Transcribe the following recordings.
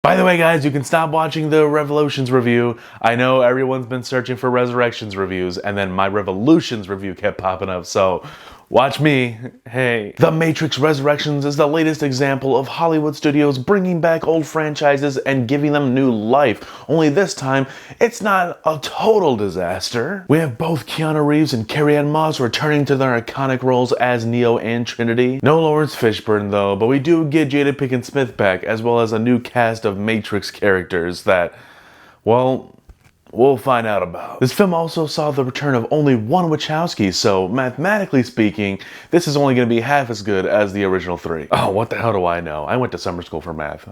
By the way, guys, you can stop watching the Revolutions review. I know everyone's been searching for Resurrections reviews, and then my Revolutions review kept popping up, so watch me. Hey. The Matrix Resurrections is the latest example of Hollywood studios bringing back old franchises and giving them new life. Only this time, it's not a total disaster. We have both Keanu Reeves and Carrie-Anne Moss returning to their iconic roles as Neo and Trinity. No Lawrence Fishburne though, but we do get Jada Pinkett Smith back, as well as a new cast of Matrix characters that, well, we'll find out about. This film also saw the return of only one Wachowski, so mathematically speaking, this is only going to be half as good as the original three. Oh, what the hell do I know? I went to summer school for math.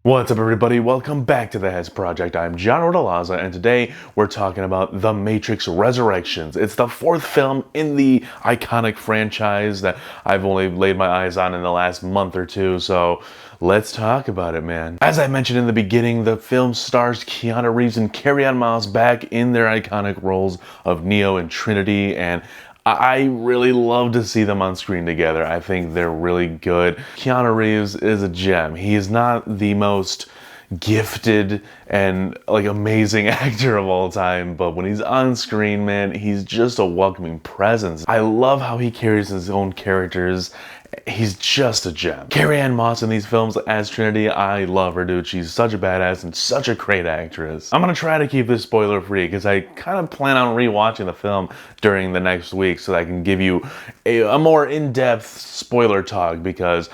What's up, everybody? Welcome back to The Heads Project. I'm John Ordalaza, and today we're talking about The Matrix Resurrections. It's the fourth film in the iconic franchise that I've only laid my eyes on in the last month or two, so let's talk about it, man. As I mentioned in the beginning, the film stars Keanu Reeves and Carrie-Anne Moss back in their iconic roles of Neo and Trinity, and I really love to see them on screen together. I think they're really good. Keanu Reeves is a gem. He is not the most gifted and amazing actor of all time, but when he's on screen, man, he's just a welcoming presence. I love how he carries his own characters. He's just a gem. Carrie-Anne Moss in these films as Trinity, I love her, dude. She's such a badass and such a great actress. I'm gonna try to keep this spoiler free because I kind of plan on rewatching the film during the next week so that I can give you a more in-depth spoiler talk, because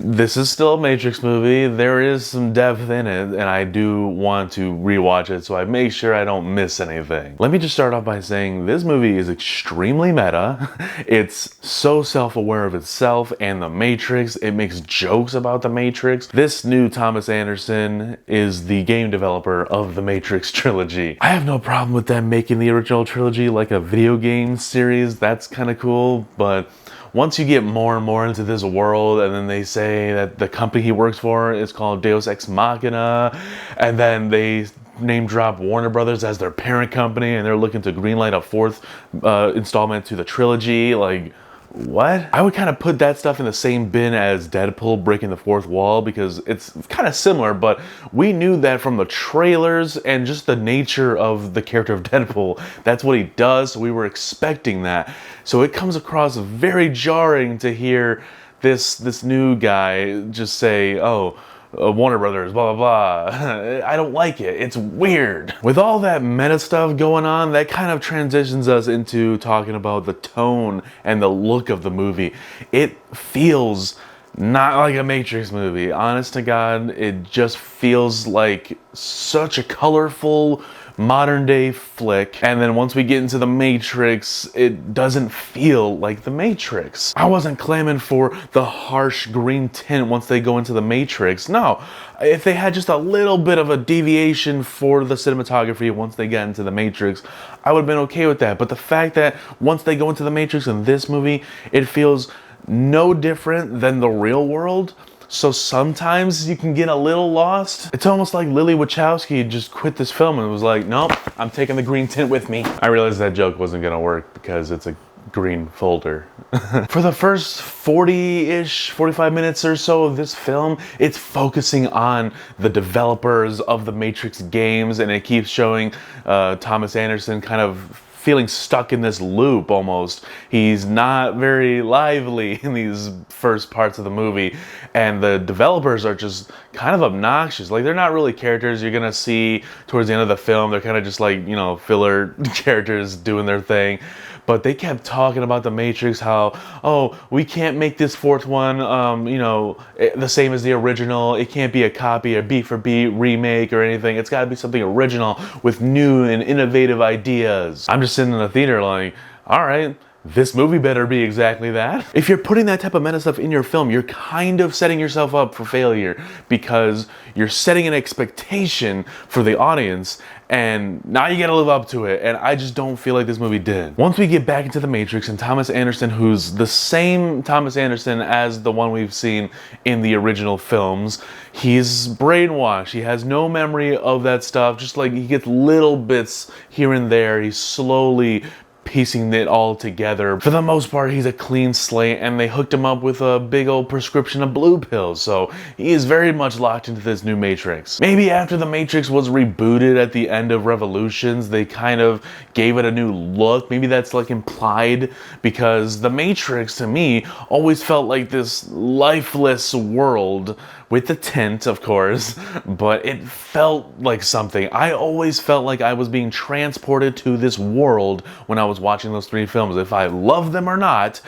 this is still a Matrix movie. There is some depth in it, and I do want to rewatch it so I make sure I don't miss anything. Let me just start off by saying this movie is extremely meta. It's so self-aware of itself and the Matrix. It makes jokes about the Matrix. This new Thomas Anderson is the game developer of the Matrix trilogy. I have no problem with them making the original trilogy like a video game series. That's kind of cool, but once you get more and more into this world, and then they say that the company he works for is called Deus Ex Machina, and then they name drop Warner Brothers as their parent company, and they're looking to greenlight a fourth installment to the trilogy, what? I would kind of put that stuff in the same bin as Deadpool breaking the fourth wall, because it's kind of similar, but we knew that from the trailers and just the nature of the character of Deadpool. That's what he does, so we were expecting that. So it comes across very jarring to hear this new guy just say, oh, Warner Brothers, blah, blah, blah. I don't like it. It's weird. With all that meta stuff going on, that kind of transitions us into talking about the tone and the look of the movie. It feels not like a Matrix movie. Honest to God, it just feels like such a colorful modern day flick, and then once we get into the Matrix, it doesn't feel like the Matrix. I wasn't clamoring for the harsh green tint once they go into the Matrix. No, if they had just a little bit of a deviation for the cinematography once they get into the Matrix, I would have been okay with that. But the fact that once they go into the Matrix in this movie, it feels no different than the real world. So sometimes you can get a little lost. It's almost like Lily Wachowski just quit this film and was like, nope, I'm taking the green tint with me. I realized that joke wasn't gonna work because it's a green folder. For the first 40-ish, 45 minutes or so of this film, it's focusing on the developers of the Matrix games, and it keeps showing Thomas Anderson kind of feeling stuck in this loop almost. He's not very lively in these first parts of the movie, and the developers are just kind of obnoxious. They're not really characters you're gonna see towards the end of the film. They're kind of just filler characters doing their thing. But they kept talking about the Matrix, how, oh, we can't make this fourth one, the same as the original. It can't be a copy, a beat for beat remake or anything. It's got to be something original with new and innovative ideas. I'm just sitting in the theater like, all right, this movie better be exactly that. If you're putting that type of meta stuff in your film, you're kind of setting yourself up for failure, because you're setting an expectation for the audience, and now you gotta live up to it, and I just don't feel like this movie did. Once we get back into the Matrix and Thomas Anderson, who's the same Thomas Anderson as the one we've seen in the original films, he's brainwashed. He has no memory of that stuff, just he gets little bits here and there. He's slowly piecing it all together. For the most part, he's a clean slate, and they hooked him up with a big old prescription of blue pills, so he is very much locked into this new Matrix. Maybe after the Matrix was rebooted at the end of Revolutions, they kind of gave it a new look. Maybe that's like implied, because the Matrix to me always felt like this lifeless world with the tint, of course, but it felt like something. I always felt like I was being transported to this world when I was watching those three films. If I loved them or not,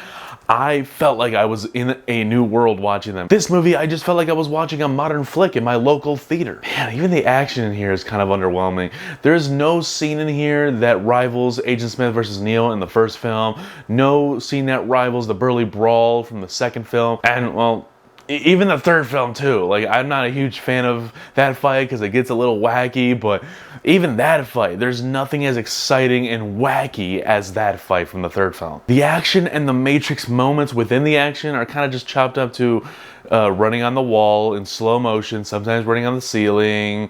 I felt like I was in a new world watching them. This movie, I just felt like I was watching a modern flick in my local theater. Man, even the action in here is kind of underwhelming. There's no scene in here that rivals Agent Smith versus Neo in the first film. No scene that rivals the Burly Brawl from the second film. And, well, even the third film too. Like, I'm not a huge fan of that fight because it gets a little wacky, but even that fight, there's nothing as exciting and wacky as that fight from the third film. The action and the Matrix moments within the action are kind of just chopped up to running on the wall in slow motion, sometimes running on the ceiling.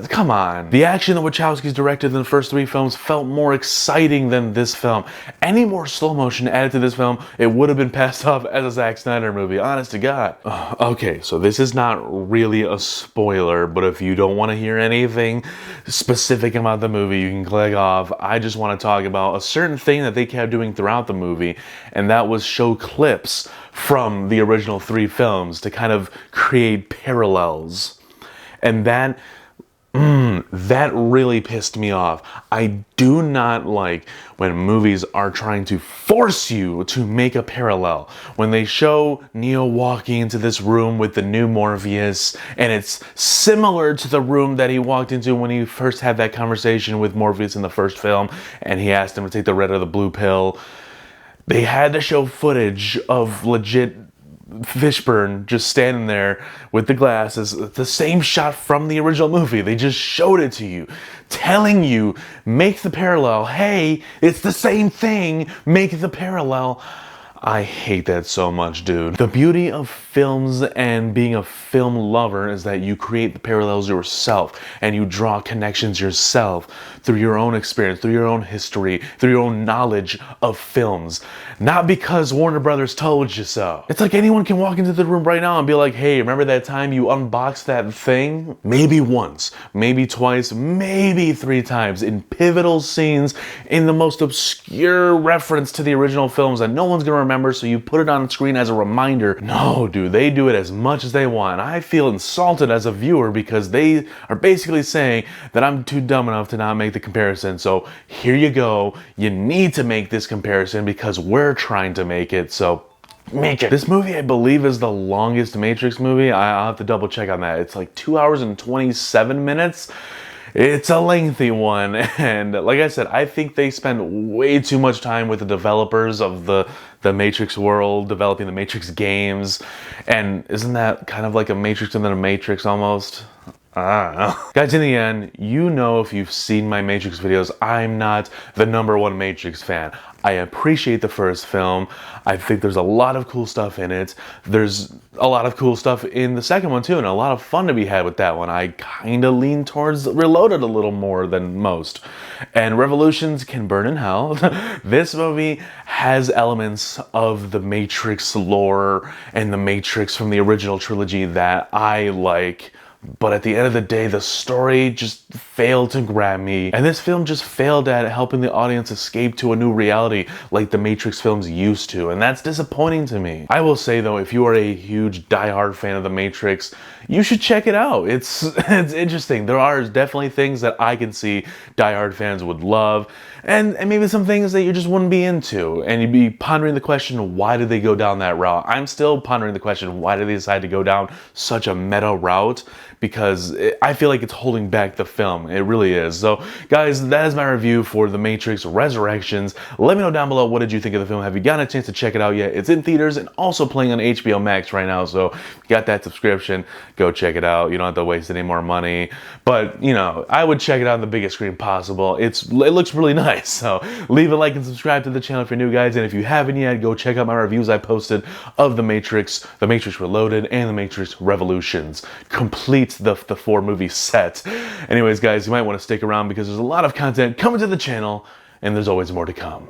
Come on. The action that Wachowski's directed in the first three films felt more exciting than this film. Any more slow motion added to this film, it would have been passed off as a Zack Snyder movie, honest to God. Okay, so this is not really a spoiler, but if you don't want to hear anything specific about the movie, you can click off. I just want to talk about a certain thing that they kept doing throughout the movie, and that was show clips from the original three films to kind of create parallels. And that really pissed me off. I do not like when movies are trying to force you to make a parallel. When they show Neo walking into this room with the new Morpheus, and it's similar to the room that he walked into when he first had that conversation with Morpheus in the first film, and he asked him to take the red or the blue pill. They had to show footage of legit Fishburne just standing there with the glasses, the same shot from the original movie. They just showed it to you, telling you, make the parallel. Hey, it's the same thing, make the parallel. I hate that so much, dude. The beauty of films and being a film lover is that you create the parallels yourself and you draw connections yourself through your own experience, through your own history, through your own knowledge of films. Not because Warner Brothers told you so. It's like anyone can walk into the room right now and be like, hey, remember that time you unboxed that thing? Maybe once, maybe twice, maybe three times in pivotal scenes in the most obscure reference to the original films that no one's gonna remember, so you put it on screen as a reminder. No, dude, they do it as much as they want. I feel insulted as a viewer because they are basically saying that I'm too dumb enough to not make the comparison. So here you go. You need to make this comparison because we're trying to make it. So make it. This movie, I believe, is the longest Matrix movie. I'll have to double check on that. It's like 2 hours and 27 minutes. It's a lengthy one, and like I said, I think they spend way too much time with the developers of the Matrix world, developing the Matrix games, and isn't that kind of like a Matrix within a Matrix almost? I don't know. Guys, in the end, you know, if you've seen my Matrix videos, I'm not the #1 Matrix fan. I appreciate the first film. I think there's a lot of cool stuff in it. There's a lot of cool stuff in the second one too, and a lot of fun to be had with that one. I kind of lean towards Reloaded a little more than most. And Revolutions can burn in hell. This movie has elements of the Matrix lore and the Matrix from the original trilogy that I like. But at the end of the day, the story just failed to grab me. And this film just failed at helping the audience escape to a new reality like the Matrix films used to. And that's disappointing to me. I will say though, if you are a huge diehard fan of the Matrix, you should check it out. It's interesting. There are definitely things that I can see diehard fans would love. And maybe some things that you just wouldn't be into. And you'd be pondering the question, why did they go down that route? I'm still pondering the question, why did they decide to go down such a meta route? Because I feel like it's holding back the film. It really is. So, guys, that is my review for The Matrix Resurrections. Let me know down below, what did you think of the film? Have you gotten a chance to check it out yet? It's in theaters and also playing on HBO Max right now. So, if you got that subscription, go check it out. You don't have to waste any more money. But, you know, I would check it out on the biggest screen possible. It looks really nice. So, leave a like and subscribe to the channel if you're new, guys. And if you haven't yet, go check out my reviews I posted of The Matrix Reloaded, and The Matrix Revolutions. Complete the 4 movie set. Anyways, guys, you might want to stick around because there's a lot of content coming to the channel and there's always more to come.